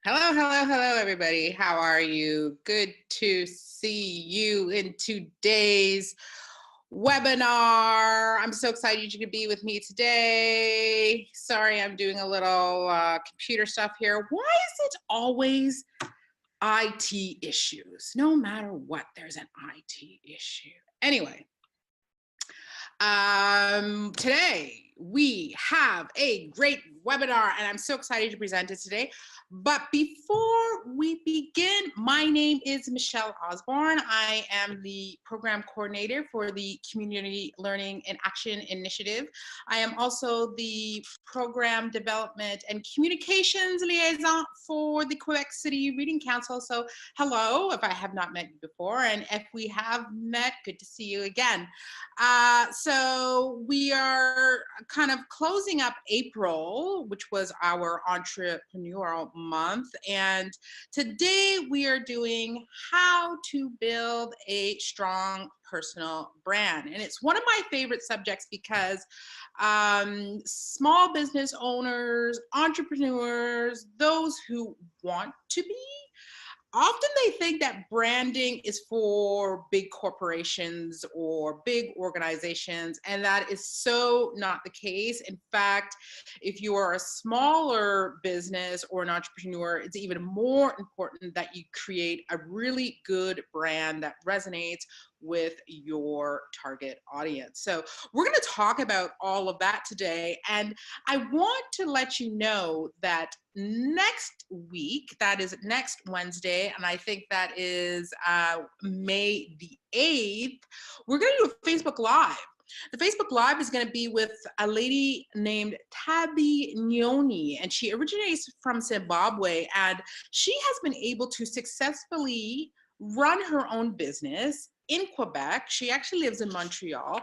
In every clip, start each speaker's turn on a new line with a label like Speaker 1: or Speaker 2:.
Speaker 1: Hello, hello, hello, everybody. How are you? Good to see you in today's webinar. I'm so excited you could be with me today. Sorry, I'm doing a little computer stuff here. Why is it always IT issues? No matter what, there's an IT issue. Anyway, today we have a great webinar and I'm so excited to present it today. But before we begin, my name is Michelle Osborne. I am the program coordinator for the Community Learning in Action Initiative. I am also the program development and communications liaison for the Quebec City Reading Council. So hello, if I have not met you before, and if we have met, good to see you again. So we are kind of closing up April, which was our entrepreneurial month. And today we are doing how to build a strong personal brand. And it's one of my favorite subjects because small business owners, entrepreneurs, those who want to be, often they think that branding is for big corporations or big organizations, and that is so not the case. In fact, if you are a smaller business or an entrepreneur, it's even more important that you create a really good brand that resonates with your target audience. So we're going to talk about all of that today, and I want to let you know that next week, that is next Wednesday, and I think that is May the 8th, we're going to do a Facebook Live. The Facebook Live is going to be with a lady named Tabby Nyoni, and she originates from Zimbabwe, and she has been able to successfully run her own business in Quebec. She actually lives in Montreal.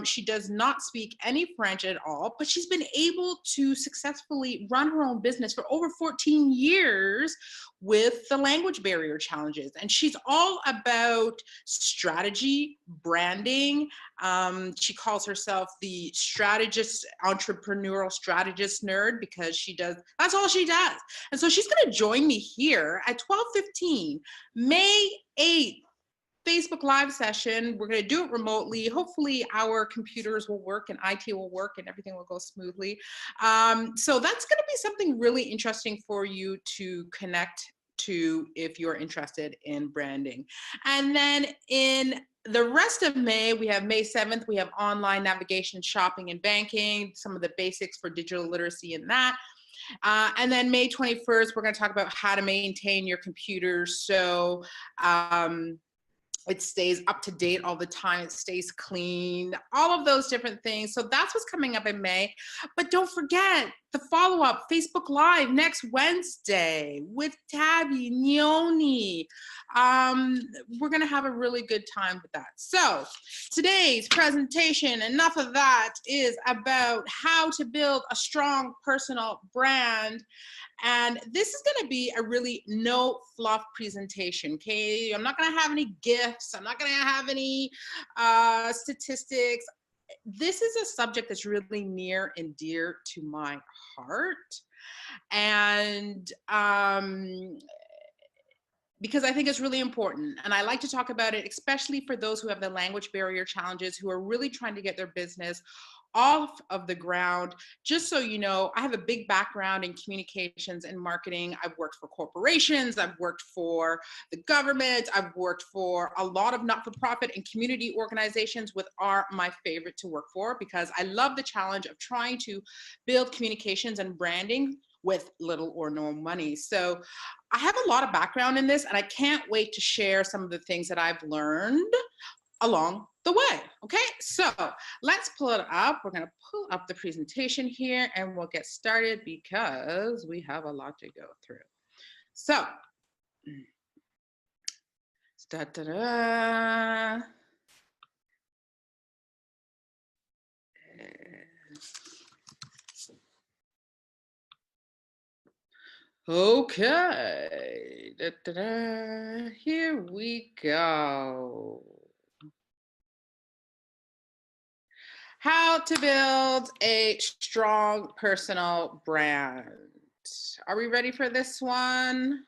Speaker 1: She does not speak any French at all, but she's been able to successfully run her own business for over 14 years with the language barrier challenges. And she's all about strategy, branding. She calls herself the strategist, entrepreneurial strategist nerd, because that's all she does. And so she's going to join me here at 12:15, May 8th. Facebook Live session. We're going to do it remotely. Hopefully our computers will work and IT will work and everything will go smoothly. So that's going to be something really interesting for you to connect to if you're interested in branding. And then in the rest of May, we have May 7th, we have online navigation, shopping, and banking, some of the basics for digital literacy in that. And then May 21st, we're going to talk about how to maintain your computer so it stays up to date all the time, it stays clean, all of those different things. So that's what's coming up in May. But don't forget the follow-up Facebook Live next Wednesday with Tabby Nyoni. We're gonna have a really good time with that. So today's presentation, enough of that, is about how to build a strong personal brand. And this is going to be a really no fluff presentation, okay? I'm not going to have any gifts. I'm not going to have any statistics. This is a subject that's really near and dear to my heart. And because I think it's really important. And I like to talk about it, especially for those who have the language barrier challenges, who are really trying to get their business off of the ground. Just so you know, I have a big background in communications and marketing. I've worked for corporations, I've worked for the government, I've worked for a lot of not-for-profit and community organizations, which are my favorite to work for, because I love the challenge of trying to build communications and branding with little or no money. So I have a lot of background in this, and I can't wait to share some of the things that I've learned along the way. Okay, so let's pull it up. We're going to pull up the presentation here and we'll get started because we have a lot to go through. So, okay, here we go. How to build a strong personal brand. Are we ready for this one?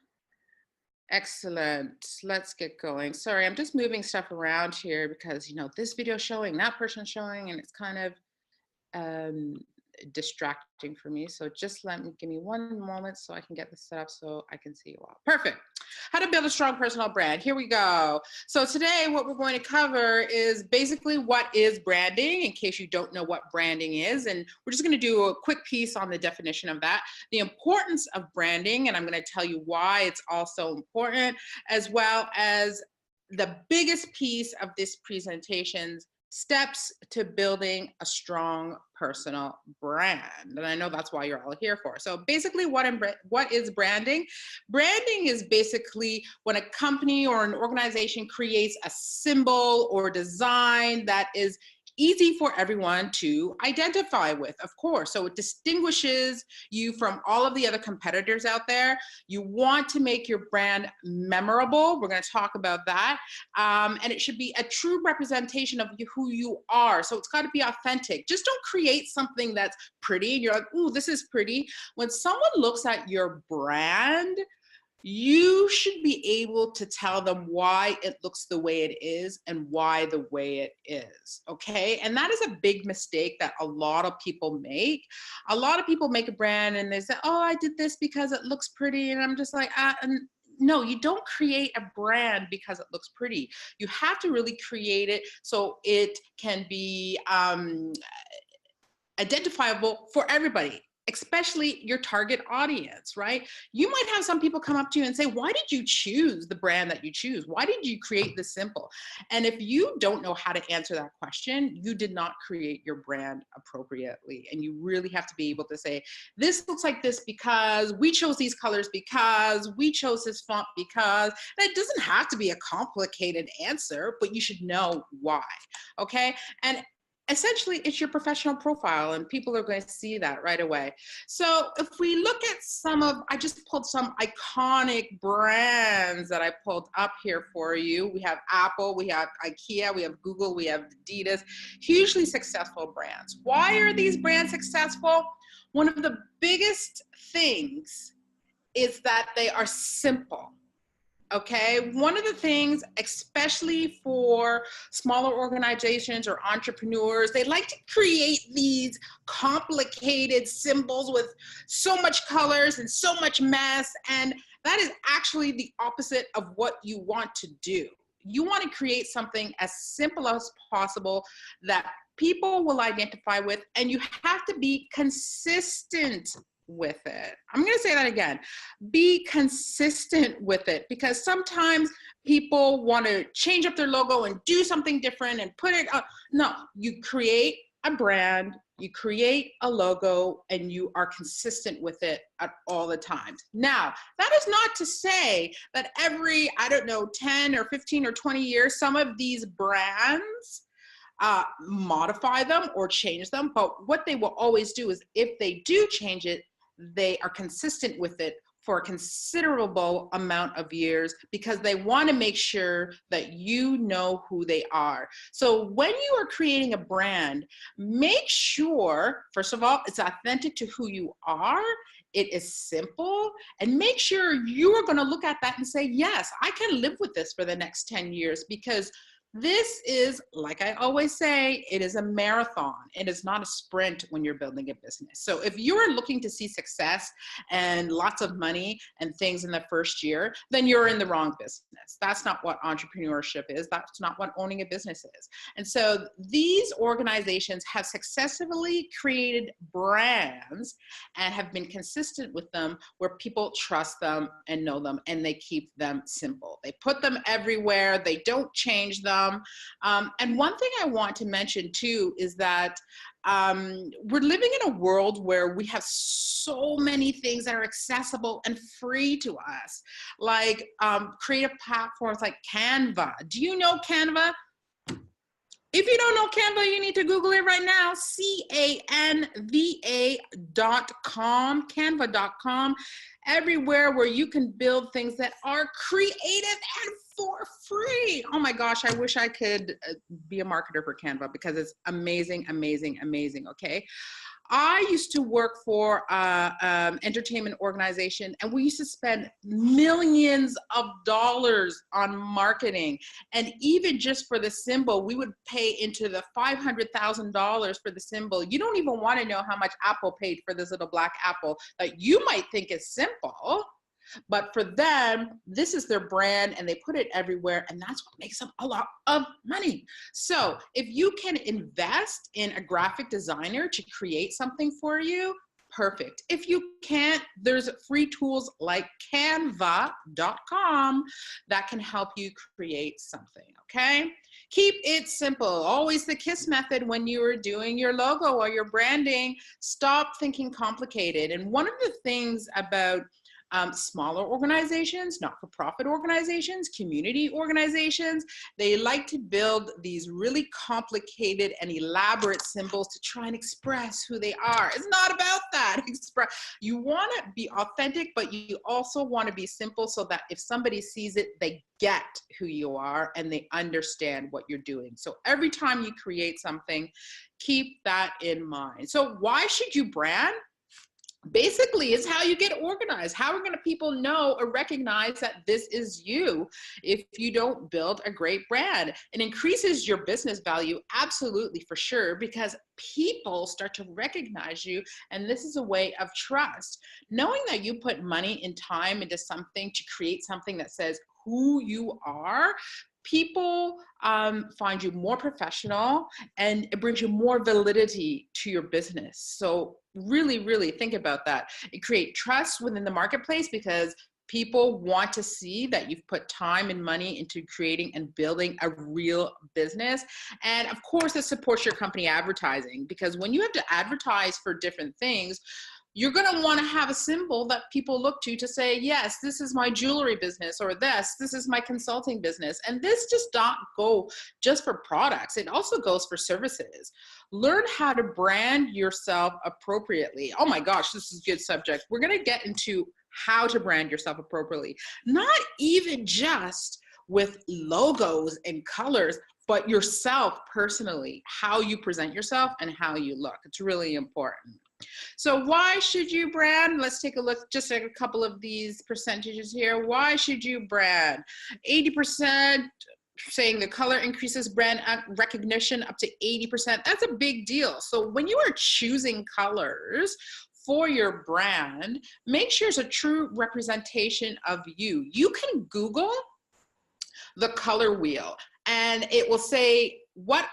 Speaker 1: Excellent. Let's get going. Sorry, I'm just moving stuff around here because, you know, this video showing, that person showing, and it's kind of distracting for me. So just give me one moment so I can get this set up so I can see you all. Perfect. How to build a strong personal brand. Here we go. So today what we're going to cover is basically what is branding, in case you don't know what branding is. And we're just going to do a quick piece on the definition of that, the importance of branding, and I'm going to tell you why it's also important, as well as the biggest piece of this presentation's steps to building a strong personal brand. And I know that's why you're all here for. So basically what is branding? Branding is basically when a company or an organization creates a symbol or design that is easy for everyone to identify with, of course. So it distinguishes you from all of the other competitors out there. You want to make your brand memorable. We're going to talk about that. And it should be a true representation of who you are. So it's got to be authentic. Just don't create something that's pretty and you're like, ooh, this is pretty. When someone looks at your brand, you should be able to tell them why it looks the way it is and why the way it is, okay? And that is a big mistake that a lot of people make. A lot of people make a brand and they say, oh, I did this because it looks pretty. And I'm just like, no, you don't create a brand because it looks pretty. You have to really create it so it can be identifiable for everybody, especially your target audience, right? You might have some people come up to you and say, why did you choose the brand that you choose? Why did you create this symbol? And if you don't know how to answer that question, you did not create your brand appropriately. And you really have to be able to say, this looks like this because we chose these colors, because we chose this font, because that doesn't have to be a complicated answer, but you should know why, okay? And essentially, it's your professional profile and people are going to see that right away. So if we look at I just pulled some iconic brands that I pulled up here for you. We have Apple, we have IKEA, we have Google, we have Adidas, hugely successful brands. Why are these brands successful? One of the biggest things is that they are simple. Okay, one of the things, especially for smaller organizations or entrepreneurs, they like to create these complicated symbols with so much colors and so much mess. And that is actually the opposite of what you want to do. You want to create something as simple as possible that people will identify with, and you have to be consistent with it. I'm going to say that again. Be consistent with it, because sometimes people want to change up their logo and do something different and put it up. No, you create a brand, you create a logo, and you are consistent with it at all the times. Now, that is not to say that every, 10 or 15 or 20 years, some of these brands modify them or change them. But what they will always do is, if they do change it, they are consistent with it for a considerable amount of years, because they want to make sure that you know who they are. So when you are creating a brand, make sure, first of all, it's authentic to who you are. It is simple, and make sure you are going to look at that and say, yes, I can live with this for the next 10 years, because this is, like I always say, it is a marathon. It is not a sprint when you're building a business. So if you're looking to see success and lots of money and things in the first year, then you're in the wrong business. That's not what entrepreneurship is. That's not what owning a business is. And so these organizations have successfully created brands and have been consistent with them, where people trust them and know them, and they keep them simple. They put them everywhere. They don't change them. And one thing I want to mention too is that we're living in a world where we have so many things that are accessible and free to us, like creative platforms like Canva. Do you know Canva? If you don't know Canva, you need to Google it right now. Canva.com, canva.com, everywhere where you can build things that are creative and for free. Oh my gosh, I wish I could be a marketer for Canva, because it's amazing, amazing, amazing, okay? I used to work for entertainment organization, and we used to spend millions of dollars on marketing. And even just for the symbol, we would pay into the $500,000 for the symbol. You don't even want to know how much Apple paid for this little black apple that you might think is simple. But for them, this is their brand and they put it everywhere, and that's what makes them a lot of money. So if you can invest in a graphic designer to create something for you, perfect. If you can't, there's free tools like canva.com that can help you create something, okay? Keep it simple. Always the KISS method when you are doing your logo or your branding. Stop thinking complicated. And one of the things about smaller organizations, not-for-profit organizations, community organizations, they like to build these really complicated and elaborate symbols to try and express who they are. It's not about that. You want to be authentic, but you also want to be simple so that if somebody sees it, they get who you are and they understand what you're doing. So every time you create something, keep that in mind. So why should you brand? Basically, it's how you get organized. How are going to people know or recognize that this is you if you don't build a great brand? It increases your business value, absolutely, for sure, because people start to recognize you, and this is a way of trust. Knowing that you put money and time into something to create something that says who you are, people find you more professional, and it brings you more validity to your business. So really, really think about that. It creates trust within the marketplace because people want to see that you've put time and money into creating and building a real business. And of course, it supports your company advertising, because when you have to advertise for different things, you're going to want to have a symbol that people look to say, yes, this is my jewelry business, or this is my consulting business. And this does not go just for products. It also goes for services. Learn how to brand yourself appropriately. Oh my gosh, this is a good subject. We're going to get into how to brand yourself appropriately, not even just with logos and colors, but yourself personally, how you present yourself and how you look. It's really important. So why should you brand? Let's take a look, just at a couple of these percentages here. Why should you brand? 80% saying the color increases brand recognition up to 80%. That's a big deal. So when you are choosing colors for your brand, make sure it's a true representation of you. You can Google the color wheel and it will say what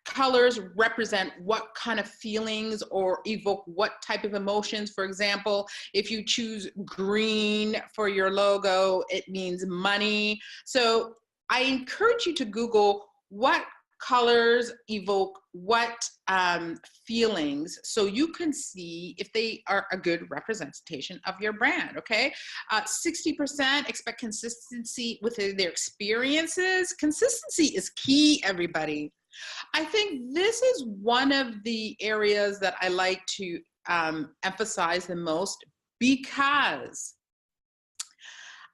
Speaker 1: colors represent what kind of feelings or evoke what type of emotions. For example, if you choose green for your logo, it means money. So I encourage you to Google what colors evoke what feelings, so you can see if they are a good representation of your brand, okay? 60% expect consistency with their experiences. Consistency is key, everybody. I think this is one of the areas that I like to emphasize the most, because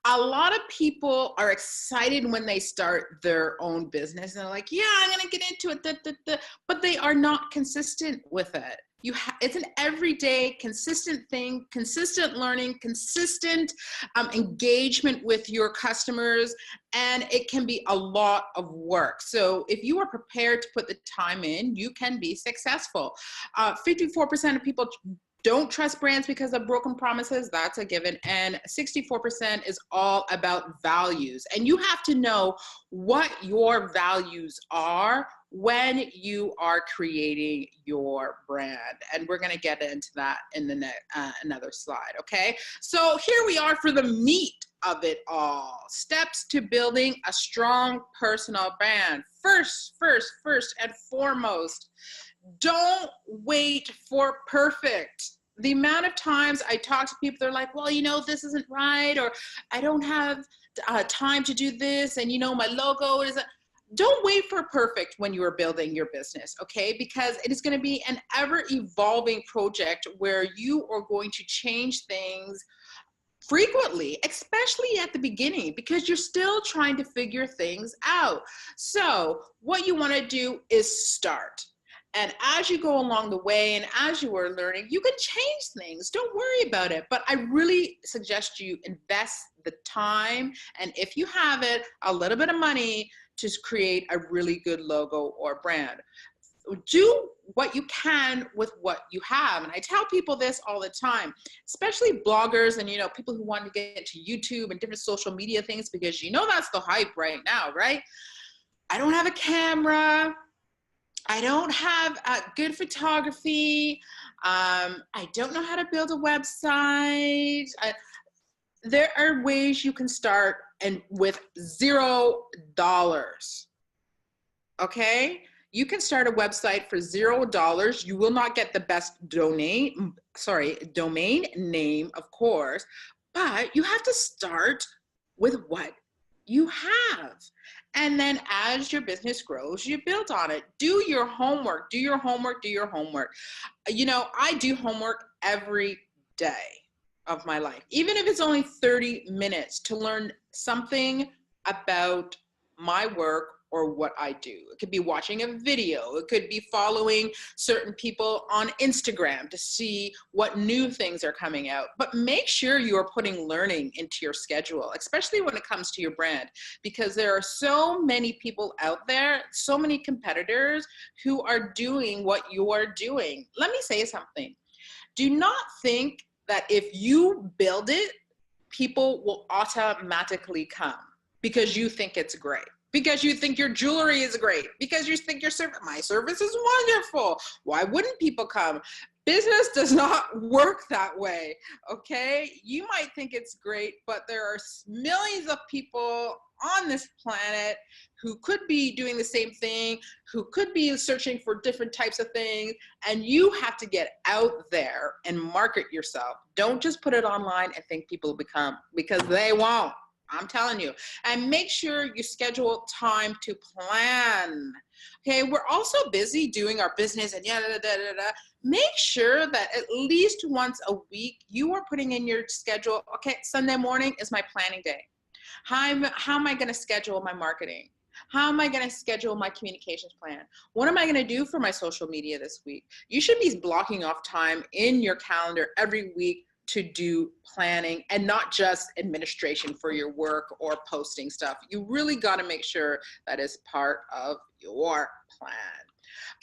Speaker 1: a lot of people are excited when they start their own business and they're like, yeah, I'm gonna get into it, but they are not consistent with it. It's an everyday consistent thing, consistent learning, consistent engagement with your customers, and it can be a lot of work. So if you are prepared to put the time in, you can be successful. 54% of people don't trust brands because of broken promises. That's a given. And 64% is all about values. And you have to know what your values are when you are creating your brand. And we're going to get into that in the another slide. Okay. So here we are for the meat of it all. Steps to building a strong personal brand. First and foremost, don't wait for perfect. The amount of times I talk to people, they're like, well, you know, this isn't right, or I don't have time to do this, and you know, my logo is. Don't wait for perfect when you are building your business, okay? Because it is going to be an ever-evolving project where you are going to change things frequently, especially at the beginning, because you're still trying to figure things out. So what you want to do is start. And as you go along the way and as you are learning, you can change things. Don't worry about it. But I really suggest you invest the time. And if you have it, a little bit of money to create a really good logo or brand. Do what you can with what you have. And I tell people this all the time, especially bloggers and, people who want to get into YouTube and different social media things, because that's the hype right now, right? I don't have a camera. I don't have good photography. I don't know how to build a website. There are ways you can start and with $0. Okay? You can start a website for $0. You will not get the best domain name, of course, but you have to start with what you have. And then as your business grows, you build on it. Do your homework, do your homework, do your homework. I do homework every day of my life, even if it's only 30 minutes to learn something about my work or what I do. It could be watching a video. It could be following certain people on Instagram to see what new things are coming out. But make sure you are putting learning into your schedule, especially when it comes to your brand, because there are so many people out there, so many competitors who are doing what you are doing. Let me say something. Do not think that if you build it, people will automatically come because you think it's great. Because you think your jewelry is great, because you think my service is wonderful. Why wouldn't people come? Business does not work that way, okay? You might think it's great, but there are millions of people on this planet who could be doing the same thing, who could be searching for different types of things, and you have to get out there and market yourself. Don't just put it online and think people will come, because they won't. I'm telling you. And make sure you schedule time to plan. Okay, we're also busy doing our business and Make sure that at least once a week you are putting in your schedule, okay, Sunday morning is my planning day. How am I going to schedule my marketing? How am I going to schedule my communications plan? What am I going to do for my social media this week? You should be blocking off time in your calendar every week to do planning and not just administration for your work or posting stuff. You really got to make sure that is part of your plan.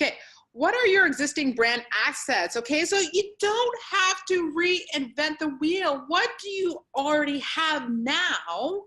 Speaker 1: Okay, what are your existing brand assets? Okay, so you don't have to reinvent the wheel. What do you already have now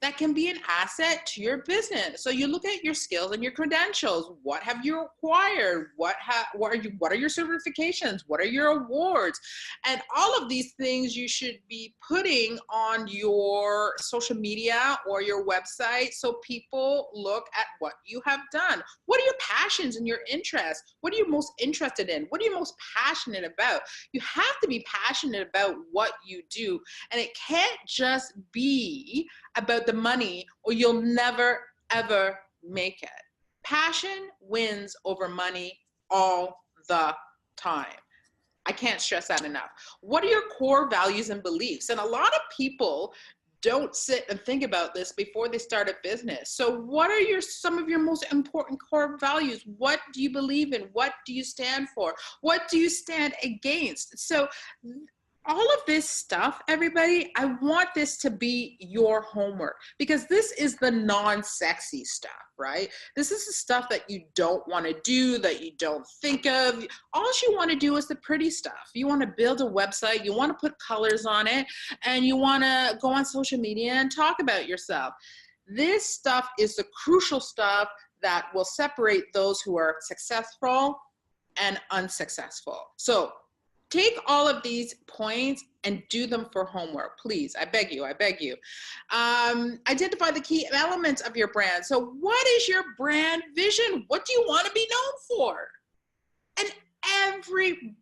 Speaker 1: that can be an asset to your business? So you look at your skills and your credentials. What have you acquired? What are your certifications? What are your awards? And all of these things you should be putting on your social media or your website so people look at what you have done. What are your passions and your interests? What are you most interested in? What are you most passionate about? You have to be passionate about what you do, and it can't just be about the money, or you'll never, ever make it. Passion wins over money all the time. I can't stress that enough. What are your core values and beliefs? And a lot of people don't sit and think about this before they start a business. So what are some of your most important core values? What do you believe in? What do you stand for? What do you stand against? So all of this stuff, everybody, I want this to be your homework, because this is the non-sexy stuff, right? This is the stuff that you don't want to do, that you don't think of. All you want to do is the pretty stuff. You want to build a website, you want to put colors on it, and you want to go on social media and talk about yourself. This stuff is the crucial stuff that will separate those who are successful and unsuccessful. So take all of these points and do them for homework, please. I beg you, I beg you. Identify the key elements of your brand. So what is your brand vision? What do you want to be known for? And every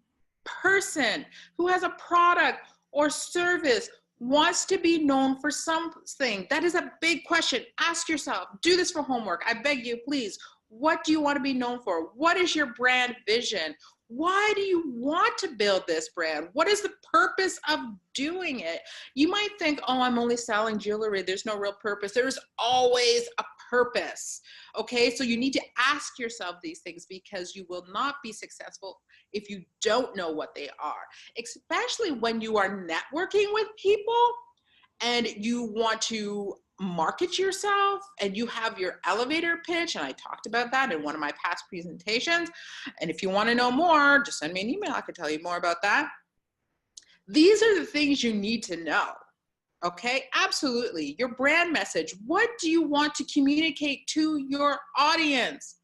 Speaker 1: person who has a product or service wants to be known for something. That is a big question. Ask yourself, do this for homework. I beg you, please. What do you want to be known for? What is your brand vision? Why do you want to build this brand? What is the purpose of doing it? You might think, oh, I'm only selling jewelry. There's no real purpose. There's always a purpose. Okay, so you need to ask yourself these things because you will not be successful if you don't know what they are, especially when you are networking with people and you want to market yourself and you have your elevator pitch. And I talked about that in one of my past presentations. And if you want to know more, just send me an email. I could tell you more about that. These are the things you need to know. Okay, absolutely. Your brand message. What do you want to communicate to your audience?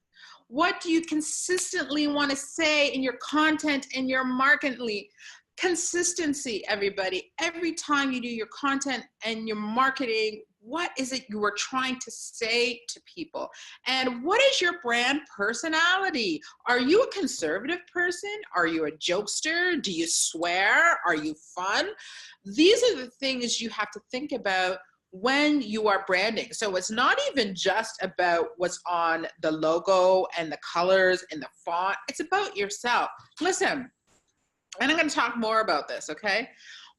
Speaker 1: What do you consistently want to say in your content and your marketing? Consistency, everybody. Every time you do your content and your marketing, what is it you are trying to say to people? And what is your brand personality? Are you a conservative person? Are you a jokester? Do you swear? Are you fun? These are the things you have to think about when you are branding. So it's not even just about what's on the logo and the colors and the font. It's about yourself. Listen, and I'm going to talk more about this, okay?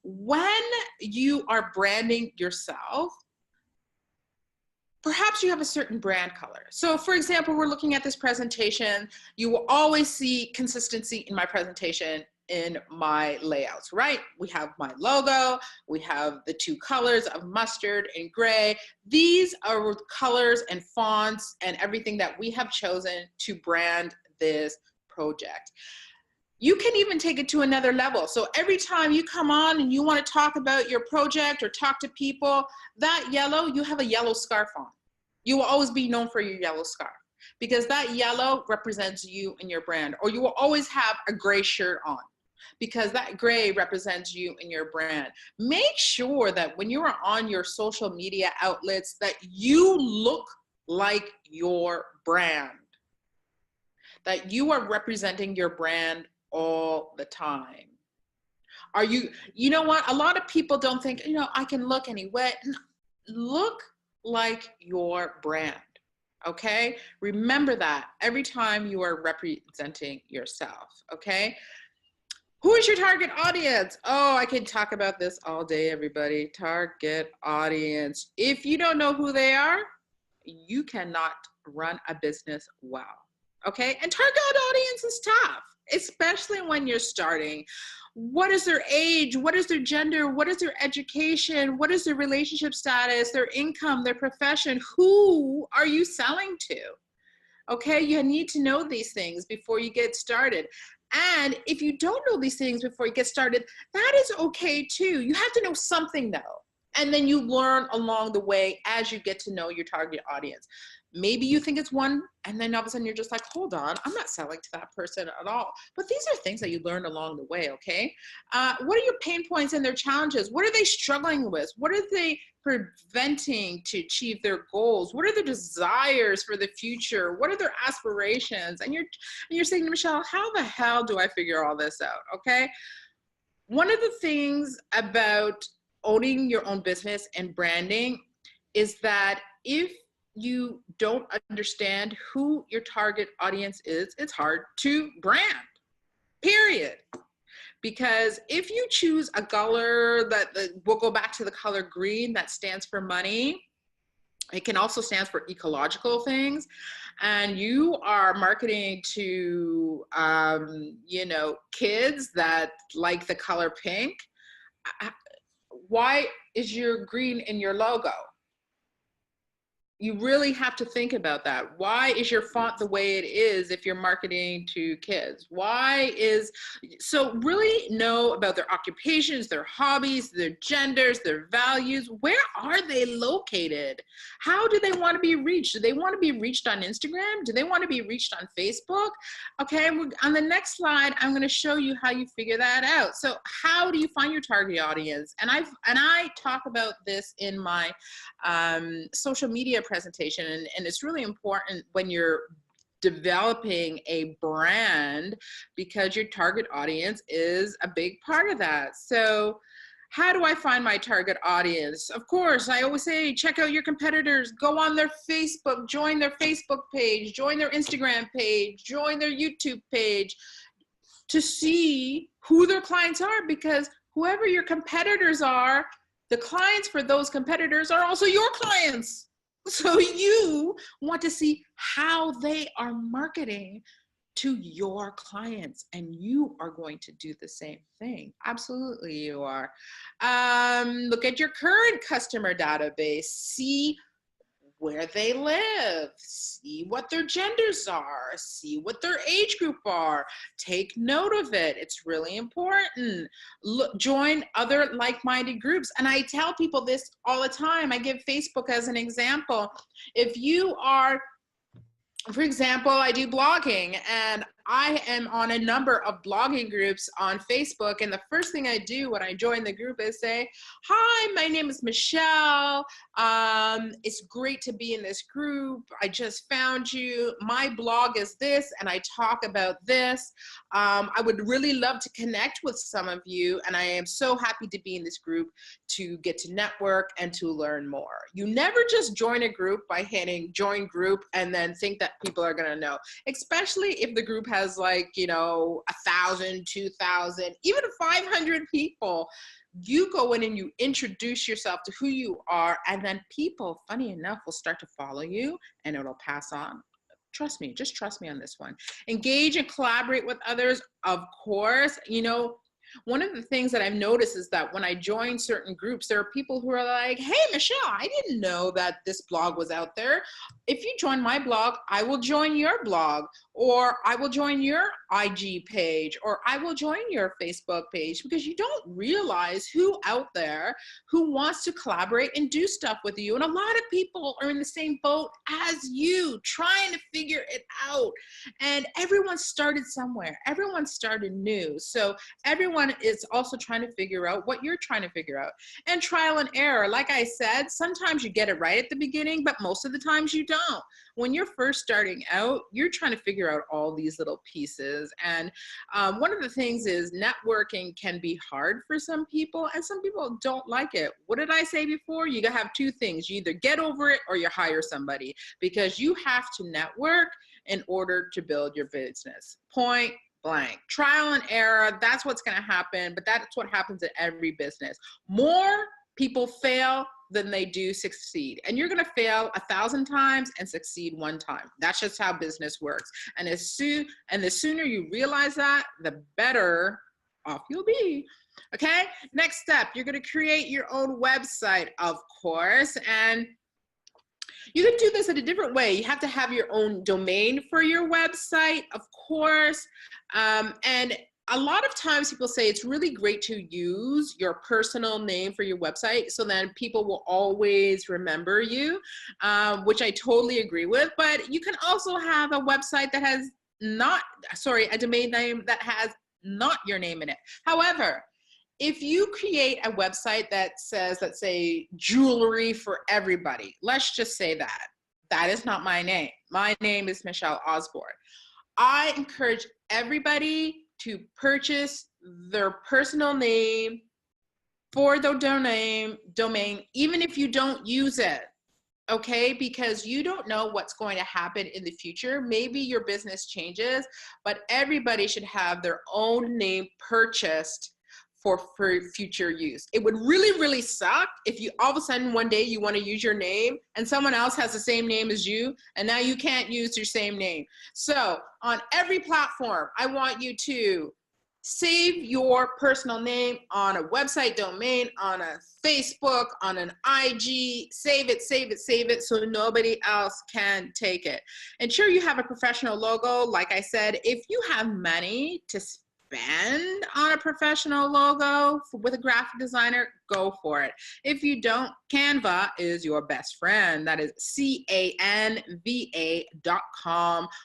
Speaker 1: When you are branding yourself, perhaps you have a certain brand color. So for example, we're looking at this presentation. You will always see consistency in my presentation in my layouts, right? We have my logo, we have the two colors of mustard and gray. These are colors and fonts and everything that we have chosen to brand this project. You can even take it to another level. So every time you come on and you want to talk about your project or talk to people, that yellow, you have a yellow scarf on. You will always be known for your yellow scarf because that yellow represents you and your brand. Or you will always have a gray shirt on because that gray represents you and your brand. Make sure that when you are on your social media outlets that you look like your brand, that you are representing your brand all the time. Are you know what? A lot of people don't think, I can look any way. Look like your brand, okay? Remember that every time you are representing yourself, okay? Who is your target audience? Oh, I can talk about this all day, everybody. Target audience. If you don't know who they are, you cannot run a business well, okay? And target audience is tough, especially when you're starting. What is their age? What is their gender? What is their education? What is their relationship status, their income, their profession? Who are you selling to? Okay, you need to know these things before you get started. And if you don't know these things before you get started, that is okay too. You have to know something though. And then you learn along the way as you get to know your target audience. Maybe you think it's one, and then all of a sudden you're just like, hold on, I'm not selling to that person at all. But these are things that you learn along the way, okay? What are your pain points and their challenges? What are they struggling with? What are they preventing to achieve their goals? What are their desires for the future? What are their aspirations? And you're saying to Michelle, how the hell do I figure all this out, okay? One of the things about owning your own business and branding is that if you don't understand who your target audience is, it's hard to brand, period. Because if you choose a color we'll go back to the color green that stands for money, it can also stand for ecological things, and you are marketing to, kids that like the color pink, why is your green in your logo? You really have to think about that. Why is your font the way it is if you're marketing to kids? So really know about their occupations, their hobbies, their genders, their values. Where are they located? How do they want to be reached? Do they want to be reached on Instagram? Do they want to be reached on Facebook? Okay, on the next slide, I'm going to show you how you figure that out. So how do you find your target audience? And I talk about this in my social media presentation, and it's really important when you're developing a brand because your target audience is a big part of that. So how do I find my target audience? Of course, I always say, check out your competitors, go on their Facebook, join their Facebook page, join their Instagram page, join their YouTube page to see who their clients are, because whoever your competitors are, the clients for those competitors are also your clients. So you I want to see how they are marketing to your clients, and you are going to do the same thing. Absolutely, you are. Look at your current customer database. See where they live, see what their genders are, see what their age group are, take note of it. It's really important. Look, join other like-minded groups. And I tell people this all the time. I give Facebook as an example. If you are, for example, I do blogging, and I am on a number of blogging groups on Facebook. And the first thing I do when I join the group is say, hi, my name is Michelle. It's great to be in this group. I just found you. My blog is this, and I talk about this. I would really love to connect with some of you, and I am so happy to be in this group to get to network and to learn more. You never just join a group by hitting join group and then think that people are going to know, especially if the group has, like, you know, 1,000, 2,000, even 500 people. You go in and you introduce yourself to who you are, and then people, funny enough, will start to follow you, and it'll pass on. Trust me, just trust me on this one. Engage and collaborate with others, of course. You know, one of the things that I've noticed is that when I join certain groups, there are people who are like, hey, Michelle, I didn't know that this blog was out there. If you join my blog, I will join your blog, or I will join your IG page, or I will join your Facebook page, because you don't realize who out there who wants to collaborate and do stuff with you. And a lot of people are in the same boat as you, trying to figure it out. And everyone started somewhere. Everyone started new. So everyone is also trying to figure out what you're trying to figure out. And trial and error. Like I said, sometimes you get it right at the beginning, but most of the times you don't. When you're first starting out, you're trying to figure out all these little pieces. And one of the things is networking can be hard for some people, and some people don't like it. What did I say before? You gotta have two things. You either get over it or you hire somebody, because you have to network in order to build your business. Point blank. Trial and error, that's what's gonna happen, but that's what happens in every business. More people fail than they do succeed. And you're gonna fail 1,000 times and succeed 1 time. That's just how business works. And the sooner you realize that, the better off you'll be. Okay, next step, you're gonna create your own website, of course, and you can do this in a different way. You have to have your own domain for your website, of course, and a lot of times people say it's really great to use your personal name for your website, so then people will always remember you, which I totally agree with. But you can also have a website that has a domain name that has not your name in it. However, if you create a website that says, let's say, jewelry for everybody, let's just say that. That is not my name. My name is Michelle Osborne. I encourage everybody to purchase their personal name for the domain, even if you don't use it, okay? Because you don't know what's going to happen in the future. Maybe your business changes, but everybody should have their own name purchased for future use. It would really, really suck if you all of a sudden one day you want to use your name and someone else has the same name as you, and now you can't use your same name. So on every platform, I want you to save your personal name on a website domain, on a Facebook, on an IG, save it, save it, save it, so nobody else can take it. And sure, you have a professional logo. Like I said, if you have money to spend on a professional logo with a graphic designer, go for it. If you don't, Canva is your best friend. That is canva.com,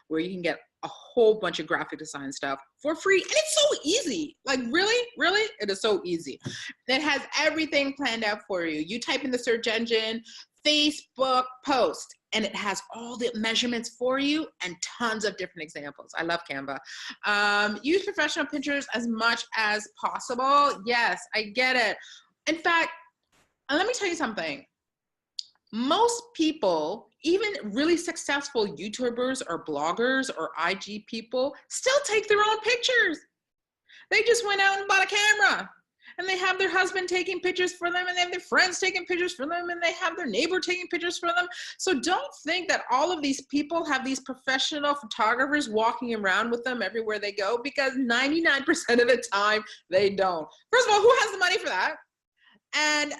Speaker 1: where you can get a whole bunch of graphic design stuff for free. And it's so easy. Like, really, it is so easy. It has everything planned out for you. You type in the search engine, Facebook post, and it has all the measurements for you and tons of different examples. I love Canva. Use professional pictures as much as possible. Yes, I get it. In fact, let me tell you something. Most people, even really successful YouTubers or bloggers or IG people, still take their own pictures. They just went out and bought a camera. and they have their husband taking pictures for them, and they have their friends taking pictures for them, and they have their neighbor taking pictures for them. So don't think that all of these people have these professional photographers walking around with them everywhere they go, because 99% of the time they don't. First of all, who has the money for that? And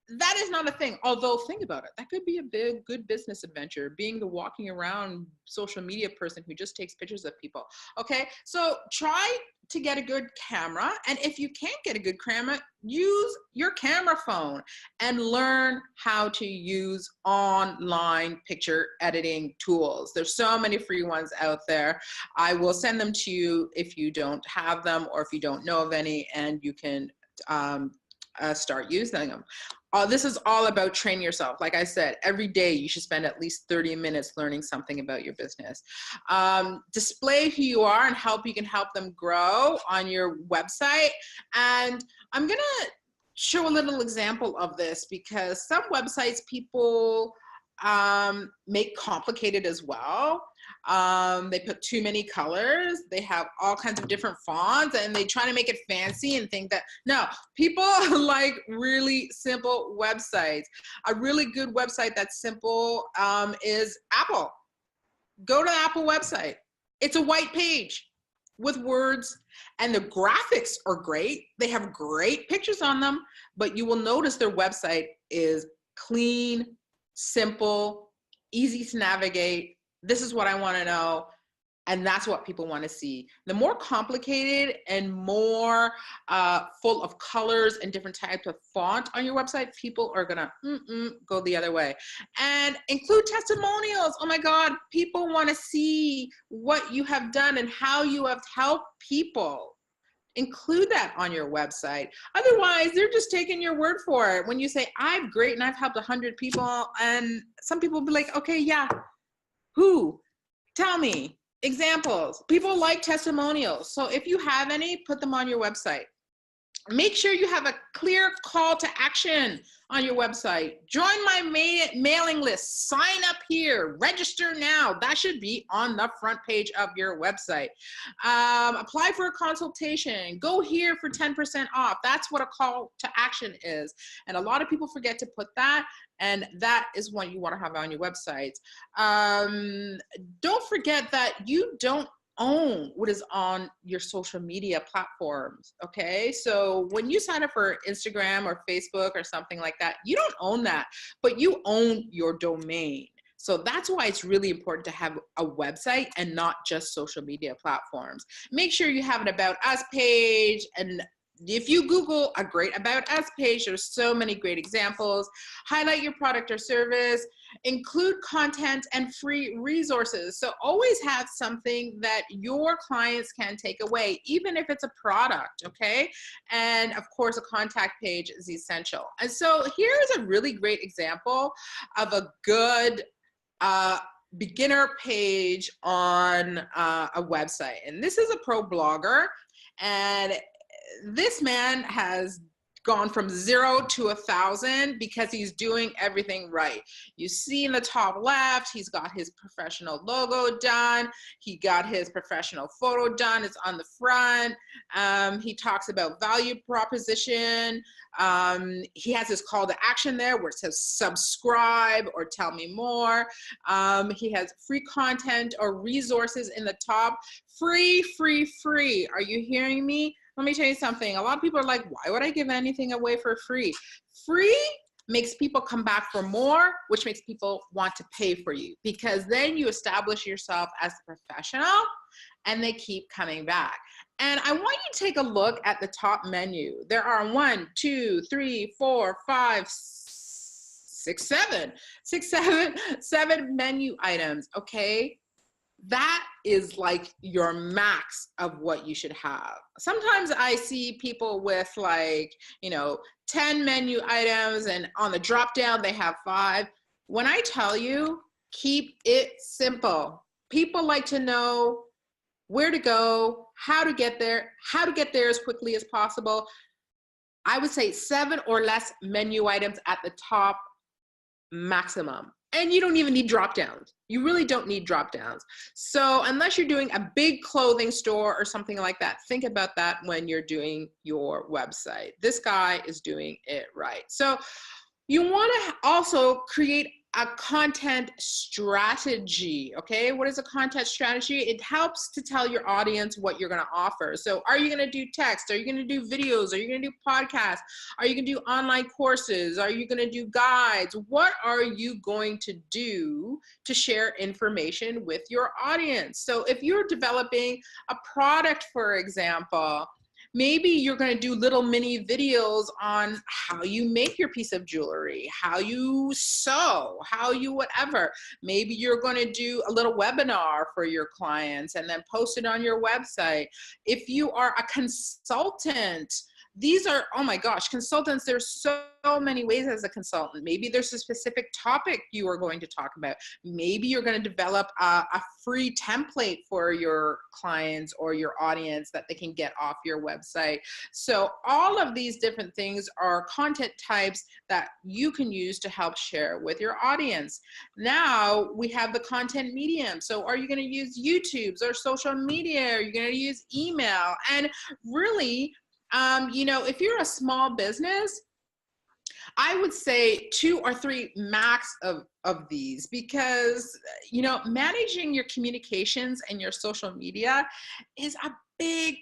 Speaker 1: that is not a thing. Although, think about it, that could be a big, good business adventure, being the walking around social media person who just takes pictures of people. Okay, so try to get a good camera. And if you can't get a good camera, use your camera phone and learn how to use online picture editing tools. There's so many free ones out there. I will send them to you if you don't have them or if you don't know of any, and you can start using them. This is all about training yourself. Like I said, every day you should spend at least 30 minutes learning something about your business. Display who you are and you can help them grow on your website. And I'm gonna show a little example of this, because some websites people make complicated as well. They put too many colors, they have all kinds of different fonts, and they try to make it fancy and think that, no, people like really simple websites. A really good website that's simple is Apple. Go to the Apple website. It's a white page with words, and the graphics are great. They have great pictures on them, but you will notice their website is clean, simple, easy to navigate. This is what I want to know. And that's what people want to see. The more complicated and more full of colors and different types of font on your website, people are going to go the other way. And include testimonials. Oh my God, people want to see what you have done and how you have helped people. Include that on your website. Otherwise, they're just taking your word for it. When you say, I'm great and I've helped 100 people, and some people will be like, okay, yeah, who? Tell me. Examples. People like testimonials. So if you have any, put them on your website. Make sure you have a clear call to action on your website. Join my mailing list. Sign up here. Register now. That should be on the front page of your website. Apply for a consultation. Go here for 10% off. That's what a call to action is. And a lot of people forget to put that. And that is what you want to have on your website. Don't forget that you don't own what is on your social media platforms. Okay, so when you sign up for Instagram or Facebook or something like that, you don't own that, but you own your domain. So that's why it's really important to have a website and not just social media platforms. Make sure you have an About Us page, and if you Google a great About Us page, there's so many great examples. Highlight your product or service, include content and free resources. So always have something that your clients can take away, even if it's a product, okay? And of course, a contact page is essential. And so here's a really great example of a good beginner page on a website. And this is a pro blogger, and this man has gone from 0 to 1,000 because he's doing everything right. You see in the top left, he's got his professional logo done. He got his professional photo done. It's on the front. He talks about value proposition. He has his call to action there where it says subscribe or tell me more. He has free content or resources in the top. Free, free, free. Are you hearing me? Let me tell you something. A lot of people are like, why would I give anything away for free? Free makes people come back for more, which makes people want to pay for you, because then you establish yourself as a professional and they keep coming back. And I want you to take a look at the top menu. There are 7 menu items, okay? That is like your max of what you should have. Sometimes I see people with 10 menu items, and on the drop down they have 5. When I tell you, keep it simple. People like to know where to go, how to get there as quickly as possible. I would say 7 or less menu items at the top maximum. And you don't even need drop downs. You really don't need drop downs. So unless you're doing a big clothing store or something like that, think about that when you're doing your website. This guy is doing it right. So you want to also create a content strategy, okay? What is a content strategy? It helps to tell your audience what you're going to offer. So are you going to do text? Are you going to do videos? Are you going to do podcasts? Are you going to do online courses? Are you going to do guides? What are you going to do to share information with your audience? So if you're developing a product, for example, maybe you're going to do little mini videos on how you make your piece of jewelry, how you sew, how you whatever. Maybe you're going to do a little webinar for your clients and then post it on your website. If you are a consultant, these are, oh my gosh, consultants, there's so many ways as a consultant. Maybe there's a specific topic you are going to talk about. Maybe you're going to develop a free template for your clients or your audience that they can get off your website. So all of these different things are content types that you can use to help share with your audience. Now we have the content medium. So are you going to use YouTube's or social media? Are you going to use email? And really, you know, if you're a small business, I would say 2 or 3 max of these, because, you know, managing your communications and your social media is a big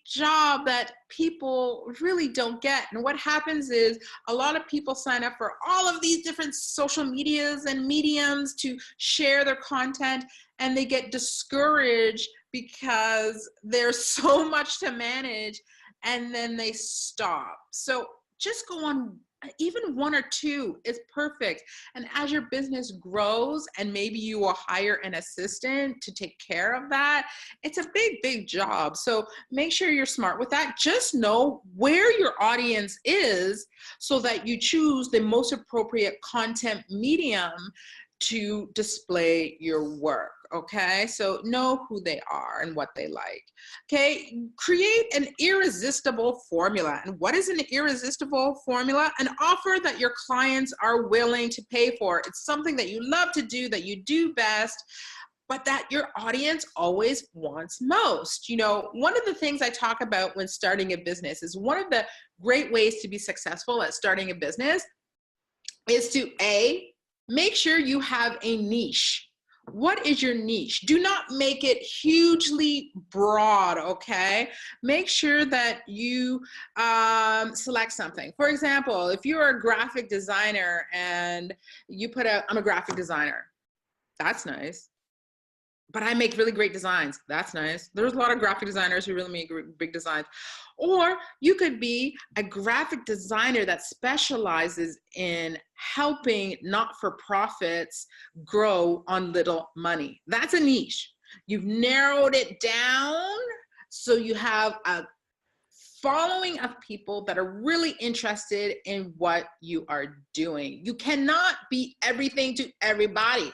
Speaker 1: job that people really don't get. And what happens is a lot of people sign up for all of these different social medias and mediums to share their content, and they get discouraged because there's so much to manage, and then they stop. So just go on, even 1 or 2 is perfect. And as your business grows, and maybe you will hire an assistant to take care of that, it's a big job. So make sure you're smart with that. Just know where your audience is so that you choose the most appropriate content medium to display your work. Okay, so know who they are and what they like. Okay, create an irresistible formula. And what is an irresistible formula? An offer that your clients are willing to pay for. It's something that you love to do, that you do best, but that your audience always wants most. You know, one of the things I talk about when starting a business is one of the great ways to be successful at starting a business is to make sure you have a niche. What is your niche? Do not make it hugely broad, okay? Make sure that you select something. For example, if you're a graphic designer and you put out, I'm a graphic designer. That's nice. But I make really great designs. That's nice. There's a lot of graphic designers who really make big designs. Or you could be a graphic designer that specializes in helping not-for-profits grow on little money. That's a niche. You've narrowed it down so you have a following of people that are really interested in what you are doing. You cannot be everything to everybody.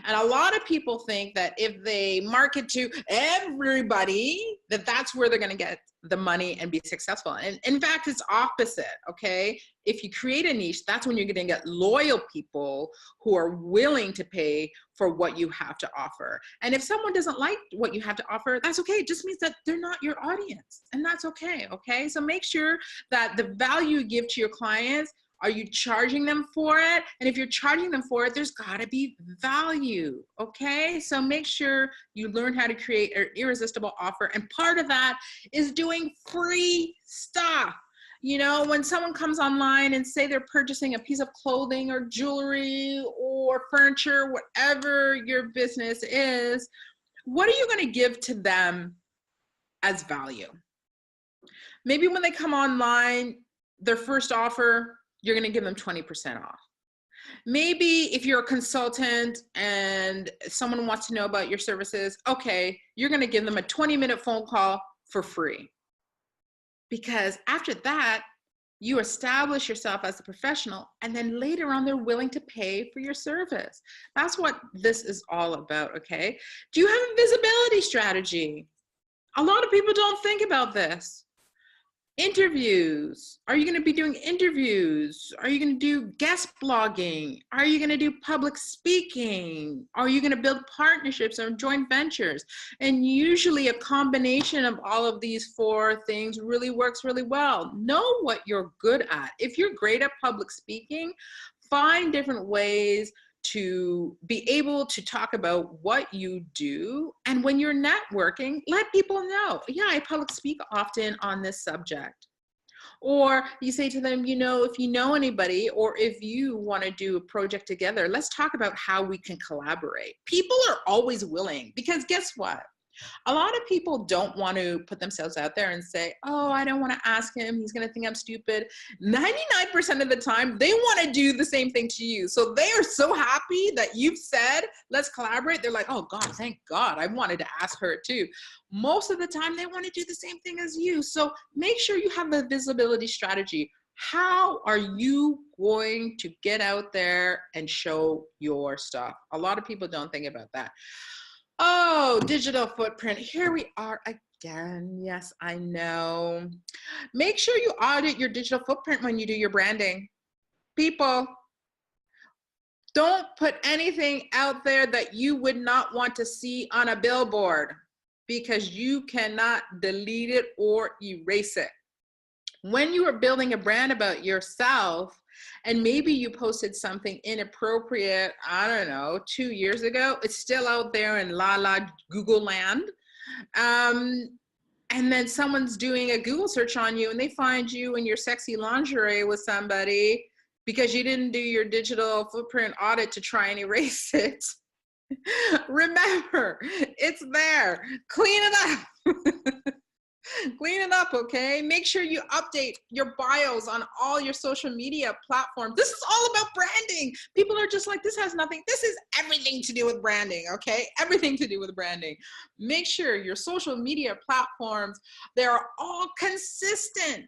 Speaker 1: And a lot of people think that if they market to everybody, that that's where they're going to get the money and be successful. And in fact, it's opposite, okay? If you create a niche, that's when you're going to get loyal people who are willing to pay for what you have to offer. And if someone doesn't like what you have to offer, that's okay. It just means that they're not your audience, and that's okay, okay? So make sure that the value you give to your clients, are you charging them for it? And if you're charging them for it, there's gotta be value, okay? So make sure you learn how to create an irresistible offer. And part of that is doing free stuff. You know, when someone comes online and say they're purchasing a piece of clothing or jewelry or furniture, whatever your business is, what are you gonna give to them as value? Maybe when they come online, their first offer, you're going to give them 20% off. Maybe if you're a consultant and someone wants to know about your services, okay, you're going to give them a 20-minute phone call for free. Because after that, you establish yourself as a professional, and then later on, they're willing to pay for your service. That's what this is all about, okay? Do you have a visibility strategy? A lot of people don't think about this. Interviews. Are you going to be doing interviews? Are you going to do guest blogging? Are you going to do public speaking? Are you going to build partnerships or joint ventures? And usually a combination of all of these four things really works really well. Know what you're good at. If you're great at public speaking, find different ways to be able to talk about what you do. And when you're networking, let people know, yeah, I public speak often on this subject. Or you say to them, you know, if you know anybody, or if you want to do a project together, let's talk about how we can collaborate. People are always willing, because guess what? A lot of people don't want to put themselves out there and say, oh, I don't want to ask him, he's going to think I'm stupid. 99% of the time, they want to do the same thing to you. So they are so happy that you've said, let's collaborate. They're like, oh God, thank God, I wanted to ask her too. Most of the time, they want to do the same thing as you. So make sure you have a visibility strategy. How are you going to get out there and show your stuff? A lot of people don't think about that. Oh, digital footprint. Here we are again. Yes, I know. Make sure you audit your digital footprint when you do your branding. People, don't put anything out there that you would not want to see on a billboard, because you cannot delete it or erase it. When you are building a brand about yourself, and maybe you posted something inappropriate, I don't know, 2 years ago, it's still out there in Google land. And then someone's doing a Google search on you and they find you in your sexy lingerie with somebody because you didn't do your digital footprint audit to try and erase it. Remember, it's there. Clean it up. Clean it up, okay? Make sure you update your bios on all your social media platforms. This is all about branding. People are just like, this has nothing. This is everything to do with branding, okay? Everything to do with branding. Make sure your social media platforms, they're all consistent.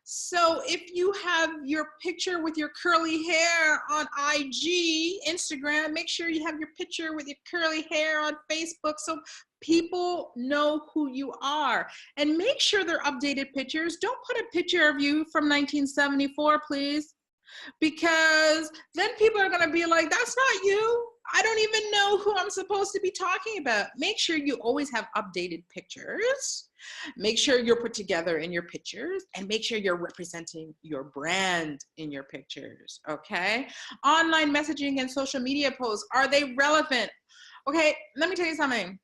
Speaker 1: So if you have your picture with your curly hair on IG, Instagram, make sure you have your picture with your curly hair on Facebook so people know who you are. And make sure they're updated pictures. Don't put a picture of you from 1974, please, because then people are going to be like, that's not you. I don't even know who I'm supposed to be talking about. Make sure you always have updated pictures. Make sure you're put together in your pictures, and make sure you're representing your brand in your pictures, okay? Online messaging and social media posts, are they relevant? Okay, let me tell you something.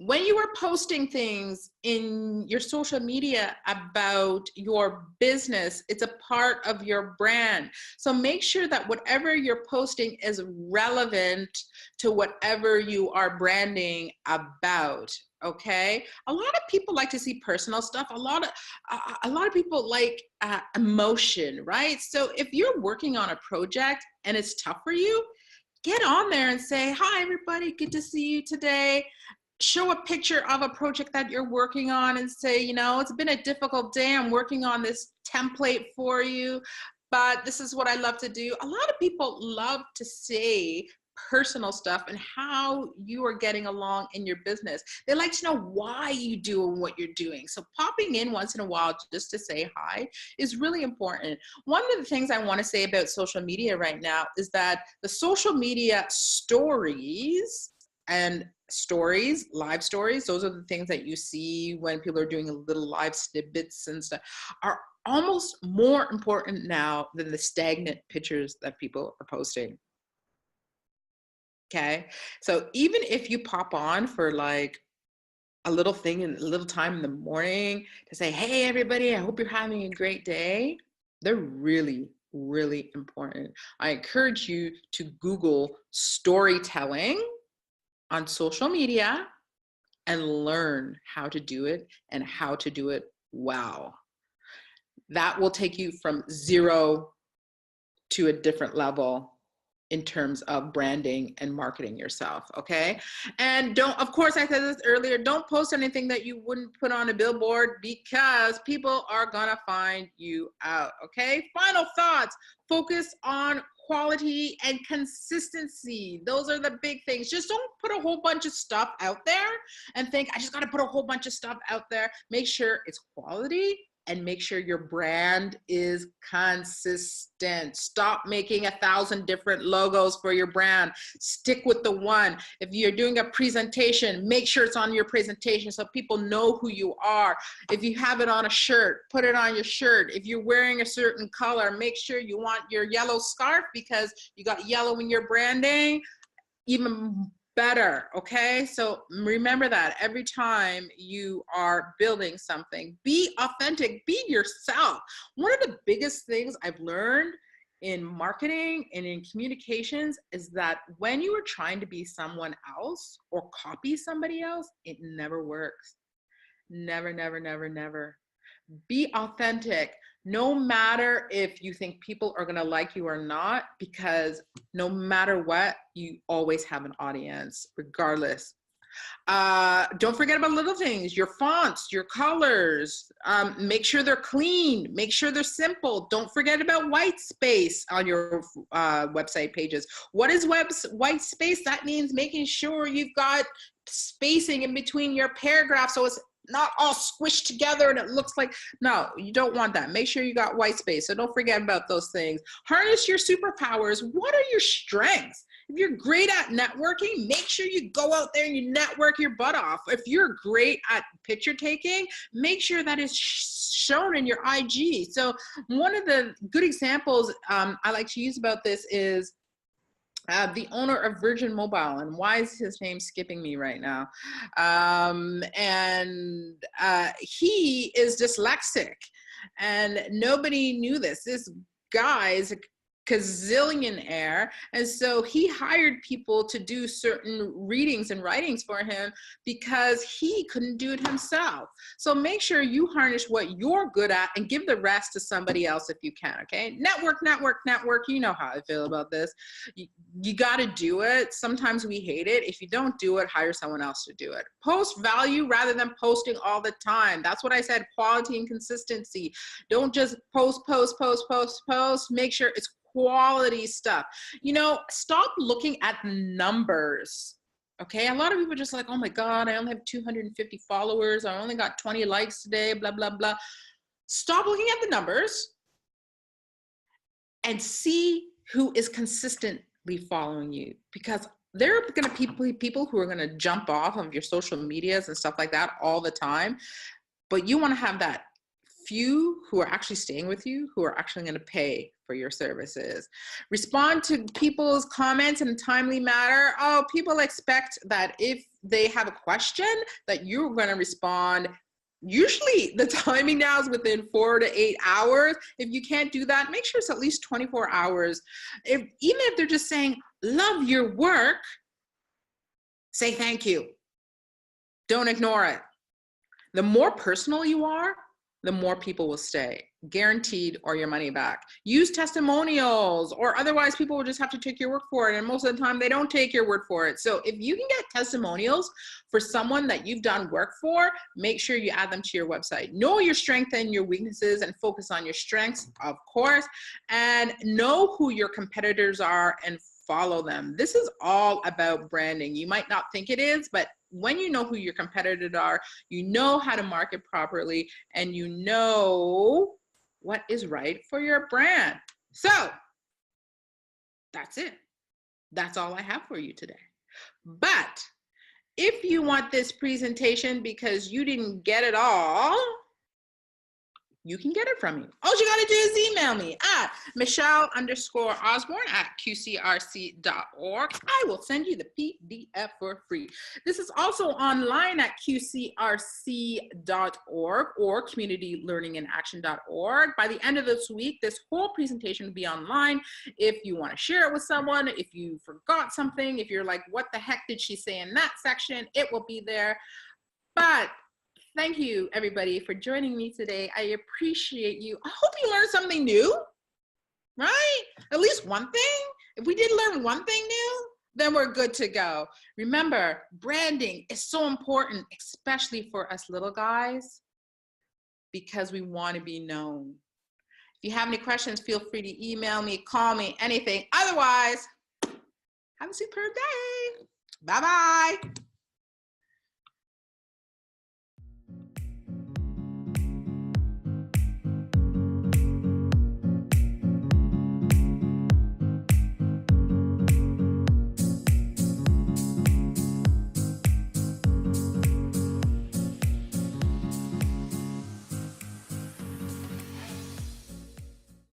Speaker 1: When you are posting things in your social media about your business, it's a part of your brand. So make sure that whatever you're posting is relevant to whatever you are branding about, okay? A lot of people like to see personal stuff. A lot of people like emotion, right? So if you're working on a project and it's tough for you, get on there and say, hi, everybody, good to see you today. Show a picture of a project that you're working on and say, you know, it's been a difficult day. I'm working on this template for you, but this is what I love to do. A lot of people love to say personal stuff and how you are getting along in your business. They like to know why you do what you're doing. So popping in once in a while just to say hi is really important. One of the things I want to say about social media right now is that the social media stories and stories, live stories, those are the things that you see when people are doing little live snippets and stuff, are almost more important now than the stagnant pictures that people are posting. Okay, so even if you pop on for like a little thing in a little time in the morning to say, hey, everybody, I hope you're having a great day, they're really, really important. I encourage you to Google storytelling on social media and learn how to do it and how to do it well. That will take you from zero to a different level in terms of branding and marketing yourself, okay? And don't, of course, I said this earlier, don't post anything that you wouldn't put on a billboard, because people are gonna find you out, okay? Final thoughts, focus on quality and consistency. Those are the big things. Just don't put a whole bunch of stuff out there and think, I just gotta put a whole bunch of stuff out there. Make sure it's quality and make sure your brand is consistent. Stop making 1,000 different logos for your brand. Stick with the one. If you're doing a presentation, make sure it's on your presentation so people know who you are. If you have it on a shirt, put it on your shirt. If you're wearing a certain color, make sure you want your yellow scarf because you got yellow in your branding. Even better, okay? So remember that every time you are building something, be authentic, be yourself. One of the biggest things I've learned in marketing and in communications is that when you are trying to be someone else or copy somebody else, it never works. Never, never, never, never. Be authentic, no matter if you think people are going to like you or not, because no matter what, you always have an audience, regardless. Don't forget about little things, your fonts, your colors. Make sure they're clean. Make sure they're simple. Don't forget about white space on your website pages. What is white space? That means making sure you've got spacing in between your paragraphs so it's not all squished together and it looks like, no, you don't want that. Make sure you got white space. So don't forget about those things. Harness your superpowers. What are your strengths? If you're great at networking, make sure you go out there and you network your butt off. If you're great at picture taking, make sure that is shown in your IG. So one of the good examples I like to use about this is the owner of Virgin Mobile, and why is his name skipping me right now? He is dyslexic, and nobody knew this. This guy is a gazillionaire, and so he hired people to do certain readings and writings for him because he couldn't do it himself. So make sure you harness what you're good at and give the rest to somebody else if you can, okay? Network, network, network. You know how I feel about this. You got to do it. Sometimes we hate it. If you don't do it, hire someone else to do it. Post value rather than posting all the time. That's what I said, quality and consistency. Don't just post, post, post, post, post. Make sure it's quality stuff. You know, stop looking at numbers. Okay, a lot of people are just like, oh my God, I only have 250 followers. I only got 20 likes today, blah, blah, blah. Stop looking at the numbers and see who is consistently following you, because there are going to be people who are going to jump off of your social medias and stuff like that all the time. But you want to have that few who are actually staying with you, who are actually going to pay for your services. Respond to people's comments in a timely manner. Oh, people expect that if they have a question that you're going to respond. Usually the timing now is within 4 to 8 hours. If you can't do that, make sure it's at least 24 hours. Even if they're just saying, love your work, say thank you. Don't ignore it. The more personal you are, the more people will stay, guaranteed, or your money back. Use testimonials, or otherwise people will just have to take your word for it. And most of the time they don't take your word for it. So if you can get testimonials for someone that you've done work for, make sure you add them to your website. Know your strengths and your weaknesses and focus on your strengths, of course, and know who your competitors are and follow them. This is all about branding. You might not think it is, but when you know who your competitors are, you know how to market properly, and you know what is right for your brand. So that's it. That's all I have for you today. But if you want this presentation because you didn't get it all, you can get it from me. All you gotta do is email me at michelle_osborne@qcrc.org. I will send you the PDF for free. This is also online at qcrc.org or communitylearningindaction.org. By the end of this week, this whole presentation will be online. If you wanna share it with someone, if you forgot something, if you're like, what the heck did she say in that section, it will be there. But thank you, everybody, for joining me today. I appreciate you. I hope you learned something new, right? At least one thing. If we did learn one thing new, then we're good to go. Remember, branding is so important, especially for us little guys, because we want to be known. If you have any questions, feel free to email me, call me, anything. Otherwise, have a superb day. Bye-bye.